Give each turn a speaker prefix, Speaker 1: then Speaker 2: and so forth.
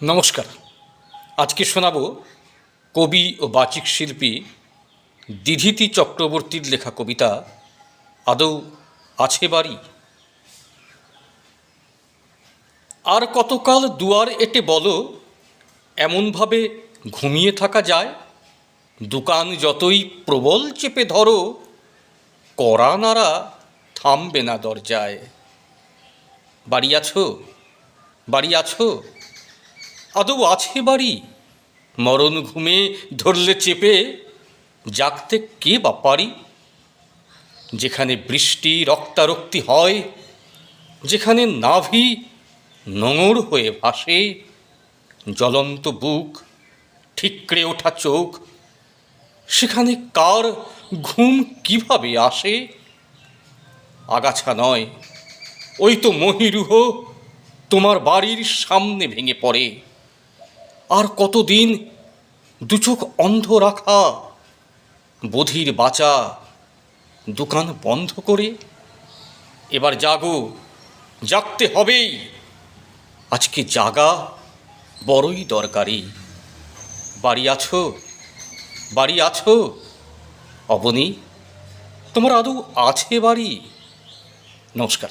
Speaker 1: নমস্কার। আজকে শোনাব কবি ও বাচিক শিল্পী দিধিতি চক্রবর্তীর লেখা কবিতা আদৌ আছে বাড়ি। আর কতকাল দুয়ার এঁটে বলো, এমনভাবে ঘুমিয়ে থাকা যায়? দোকান যতই প্রবল চেপে ধরো, কড়া নাড়া থামবে না দরজায়। বাড়ি আছো, বাড়ি আছো, আদৌ আছে বাড়ি? মরণ ঘুমে ধরলে চেপে জাগতে কে বা পারি? যেখানে বৃষ্টি রক্তারক্তি হয়, যেখানে নাভি নোঙর হয়ে ভাসে, জ্বলন্ত বুক ঠিকরে ওঠা চোখ, সেখানে কার ঘুম কিভাবে আসে? আগাছা নয়, ওই তো মহীরুহ তোমার বাড়ির সামনে ভেঙে পড়ে। আর কতদিন দুচোখ অন্ধ রাখা, বধির বাঁচা দোকান বন্ধ করে? এবার জাগো, জাগতে হবেই, আজকে জাগা বড়ই দরকারি। বাড়ি আছো, বাড়ি আছো, অবনী তোমার আদৌ আছে বাড়ি? নমস্কার।